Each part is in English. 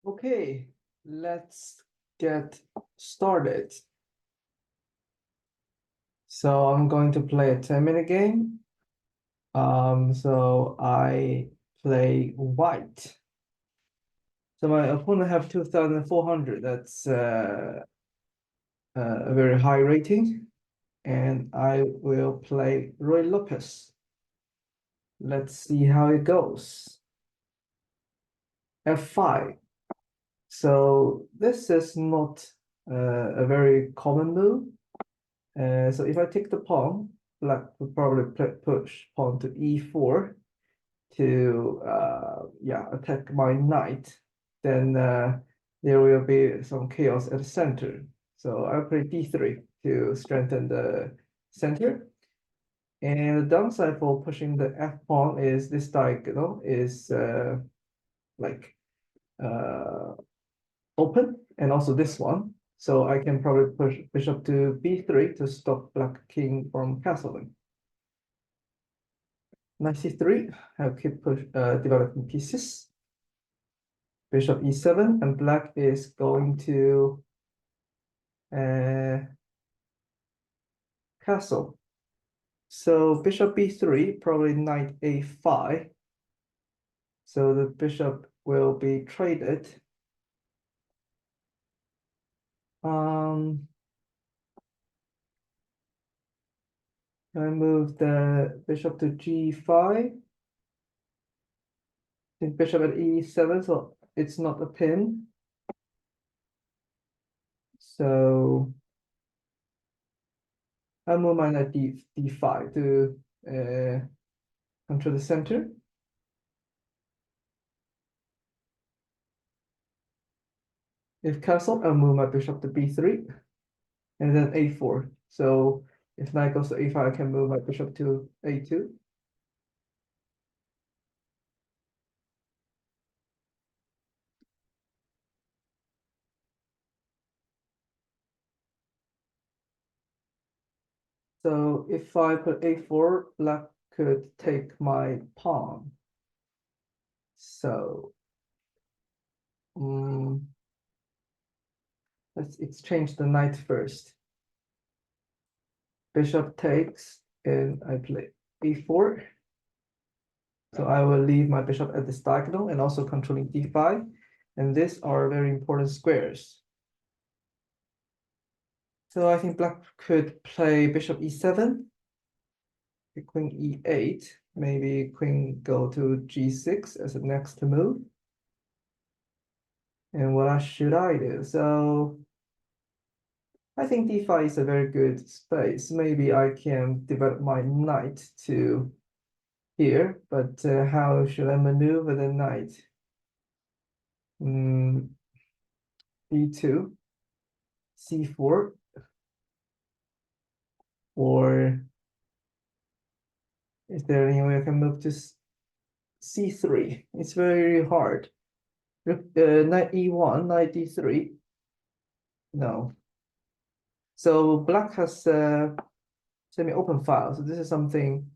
Okay, let's get started. So I'm going to play a 10-minute game. So I play white. So my opponent have 2,400. That's a very high rating. And I will play Ruy Lopez. Let's see how it goes. F5. So this is not a very common move. So if I take the pawn, black would probably push pawn to e4 to attack my knight. Then there will be some chaos at the center. So I'll play d3 to strengthen the center. And the downside for pushing the f pawn is this diagonal is like open, and also this one. So I can probably push bishop to b3 to stop black king from castling. Knight c3, I'll keep developing pieces. Bishop e7, and black is going to castle. So bishop b3, probably knight a5. So the bishop will be traded. I move the bishop to g5. Bishop at e7, so it's not a pin. So I'll move my knight d5 to control the center. If castle, I'll move my bishop to b3 and then a4. So if knight goes to a5, I can move my bishop to a2. So if I put a4, black could take my pawn. So let's exchange the knight first. Bishop takes, and I play a4. So I will leave my bishop at this diagonal and also controlling d5. And these are very important squares. So I think black could play bishop e7, queen e8, maybe queen go to g6 as a next move. And what should I do? So I think d5 is a very good space. Maybe I can develop my knight to here, but how should I maneuver the knight? d2, c4, or is there any way I can move to c3? It's very hard. Knight e1, knight d3. No. So black has semi-open file. So this is something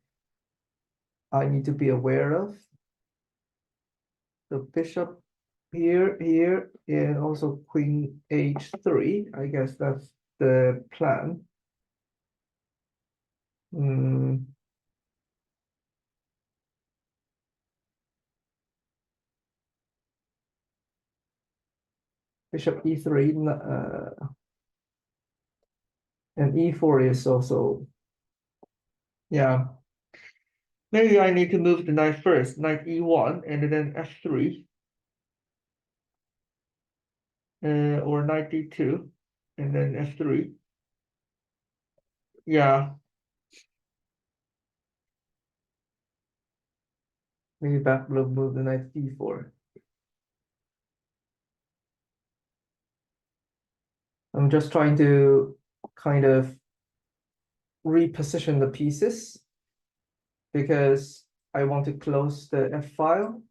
I need to be aware of. The bishop here, and also queen h3. I guess that's the plan. Bishop e3, and e4 is also, yeah. Maybe I need to move the knight first, knight e1, and then f3, or knight d2, and then f3. Yeah. Maybe back will move the knight d4. I'm just trying to kind of reposition the pieces because I want to close the f file.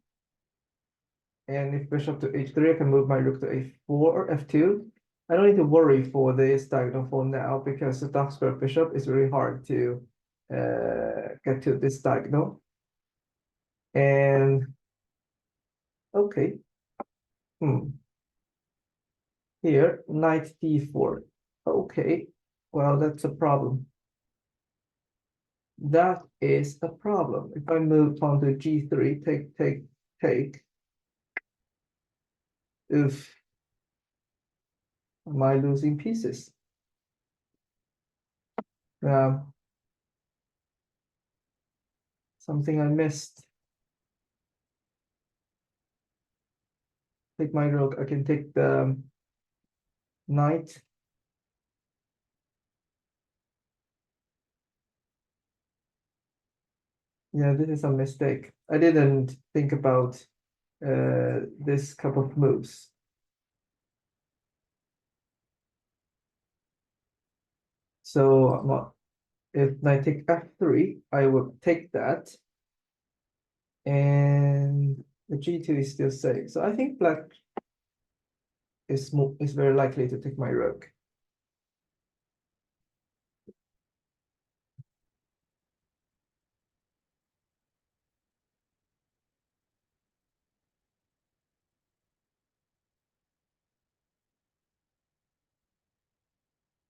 And if bishop to h3, I can move my rook to a4 or f2. I don't need to worry for this diagonal for now because the dark square bishop is really hard to get to this diagonal. And okay. Here, knight d4. Okay, well, that's a problem. That is a problem. If I move on to g3, take, if am I losing pieces? Something I missed. Take my rook. I can take the knight. Yeah, this is a mistake. I didn't think about this couple of moves. So if I take f3, I will take that, and the g2 is still safe. So I think black is very likely to take my rook.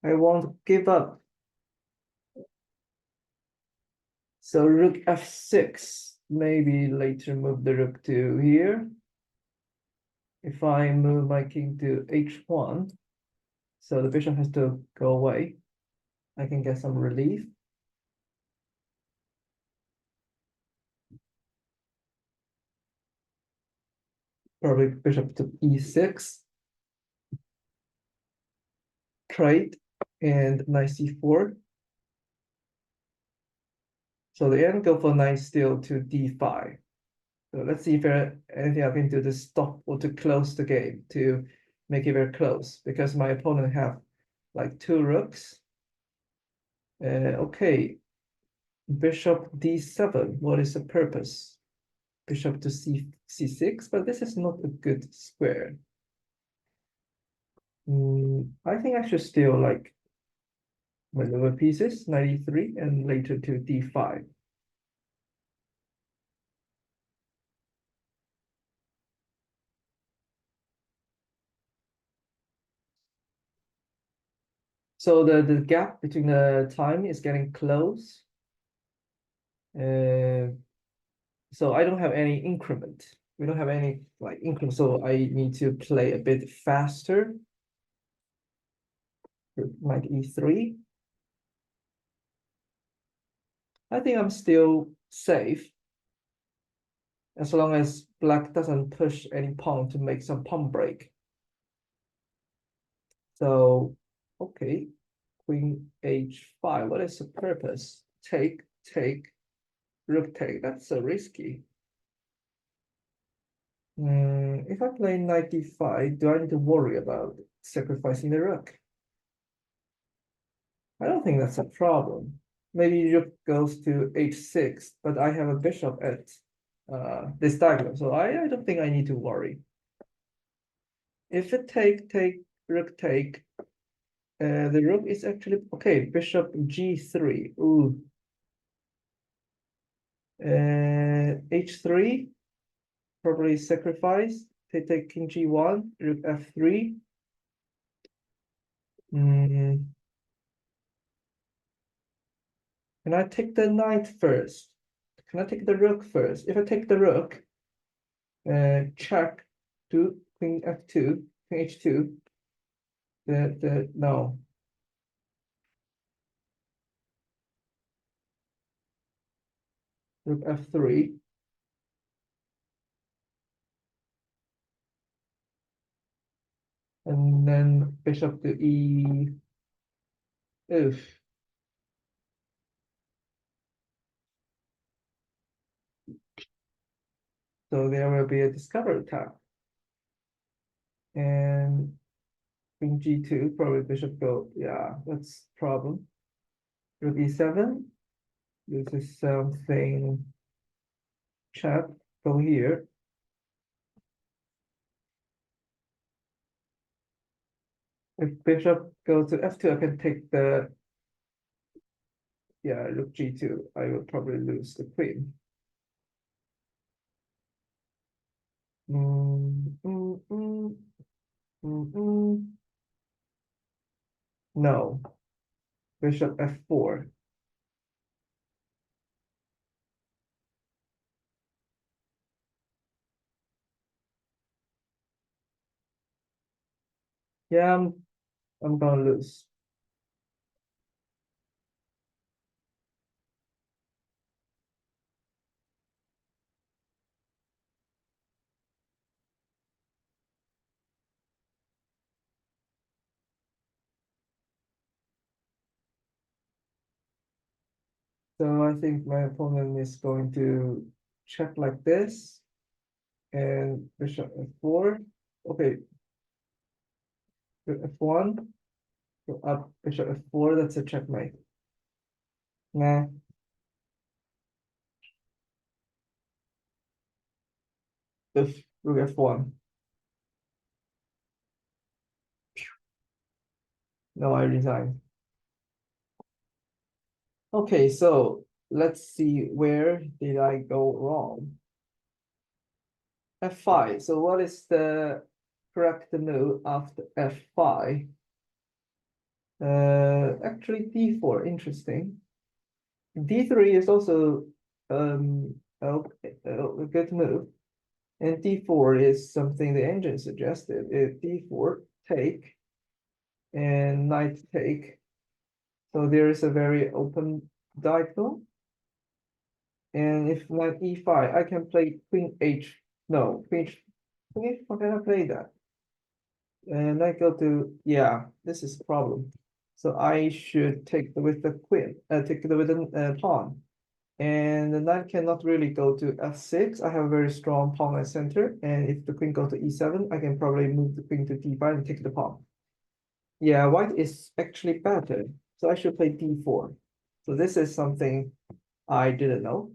I won't give up. So rook f6, maybe later move the rook to here. If I move my king to h1, so the bishop has to go away, I can get some relief. Probably bishop to e6, trade, and knight c4. So the end go for knight still to d5. So let's see if there anything I can do to stop or to close the game, to make it very close, because my opponent have like two rooks. Okay, bishop d7. What is the purpose? Bishop to c6, but this is not a good square. I think I should still like my lower pieces, 93, and later to d5. So the gap between the time is getting close. So I don't have any increment. We don't have any like increment, so I need to play a bit faster. Knight e3. I think I'm still safe as long as black doesn't push any pawn to make some pawn break. So, okay, queen h5. What is the purpose? Take, rook take. That's so risky. If I play knight d5, do I need to worry about sacrificing the rook? I don't think that's a problem. Maybe rook goes to h6, but I have a bishop at this diagonal, so I don't think I need to worry. If it take, rook take, the rook is actually okay. Bishop g3. Ooh. H3, probably sacrifice. Take king g1, rook f3. Can I take the knight first? Can I take the rook first? If I take the rook, check to queen f2, queen h2. No. Rook f3. And then bishop to e. Oof. So there will be a discovery attack. And queen g2, probably bishop go. Yeah, that's problem. Rook e7. This is something. Check. Go here. If bishop goes to f2, I can take the, yeah, rook g2. I will probably lose the queen. Mm, mm, mm, mm, mm. No. Bishop f4. Yeah, I'm gonna lose. So I think my opponent is going to check like this and bishop f4. Okay, f1, go up, bishop f4, that's a checkmate. Nah, if rook f1. No, I resign. Okay, so let's see, where did I go wrong? f5. So what is the correct move after f5? Actually d4, interesting. d3 is also a good move. And d4 is something the engine suggested. If d4 take and knight take, so there is a very open diagonal. And if knight e5, I can play queen h. No, queen h. How can I play that? And I go to, yeah, this is a problem. So I should take with the queen, take with the pawn. And the knight cannot really go to f6. I have a very strong pawn at center. And if the queen goes to e7, I can probably move the queen to d5 and take the pawn. Yeah, white is actually better. So I should play d4. So this is something I didn't know.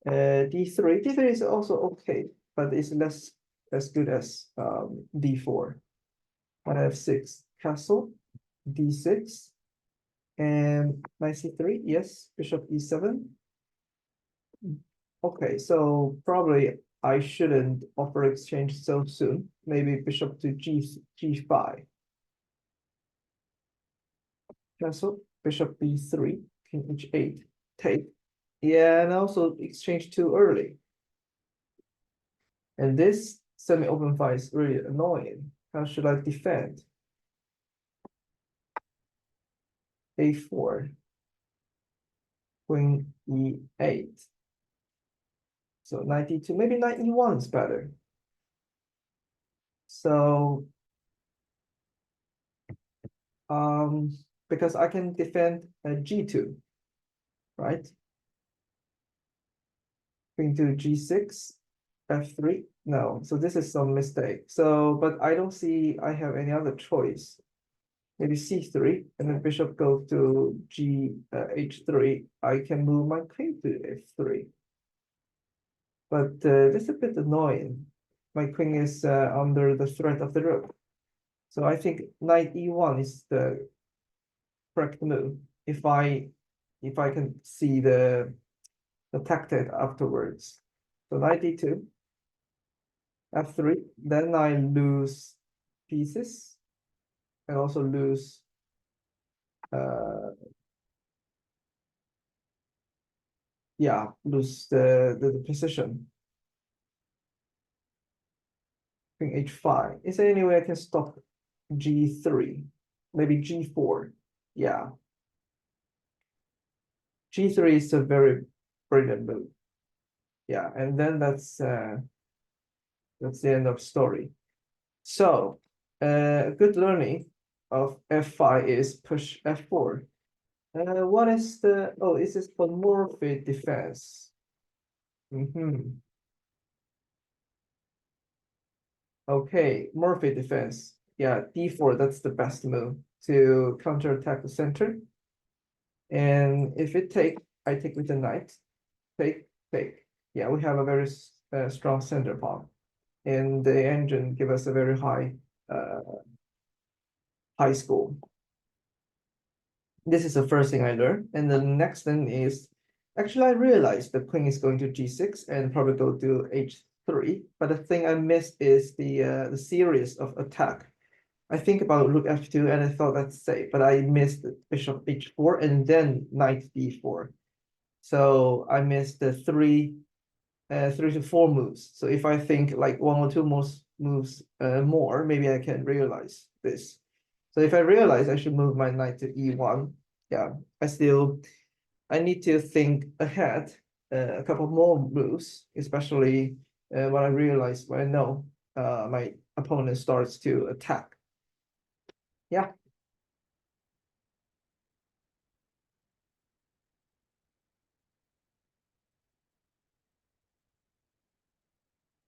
D3. D3 is also okay, but it's less as good as d4. But f6, castle, d6, and knight c3. Yes, bishop e7. Okay, so probably I shouldn't offer exchange so soon. Maybe bishop to g5. Cancel. Bishop b3. King h8. Take. Yeah, and also exchange too early. And this semi-open fight is really annoying. How should I defend? a4. Queen e8. So 92. Maybe knight e1 is better. So because I can defend g2, right? Queen to g6, f3. No, so this is some mistake. So, but I don't see I have any other choice. Maybe c3, and then bishop goes to h3. I can move my queen to f3. But this is a bit annoying. My queen is under the threat of the rook. So I think knight e1 is the correct move. If I can see the tactic afterwards. So knight d2, f3, then I lose pieces and also lose yeah, lose the position. King h5. Is there any way I can stop g3? Maybe g4. Yeah. G3 is a very brilliant move. Yeah, and then that's the end of story. So good learning of f5 is push f4. What is the, oh, is this for Morphy defense? Okay, Morphy defense. Yeah, d4, that's the best move to counterattack the center. And if it take, I take with the knight. Take, take. Yeah, we have a very strong center pawn. And the engine give us a very high score. This is the first thing I learned. And the next thing is, actually I realized the queen is going to g6 and probably go to h3. But the thing I missed is the series of attack. I think about rook f2 and I thought that's safe, but I missed bishop h4 and then knight d4. So I missed the three to four moves. So if I think like one or two moves more, maybe I can realize this. So if I realize I should move my knight to e1, yeah, I need to think ahead a couple more moves, especially when I know my opponent starts to attack. Yeah.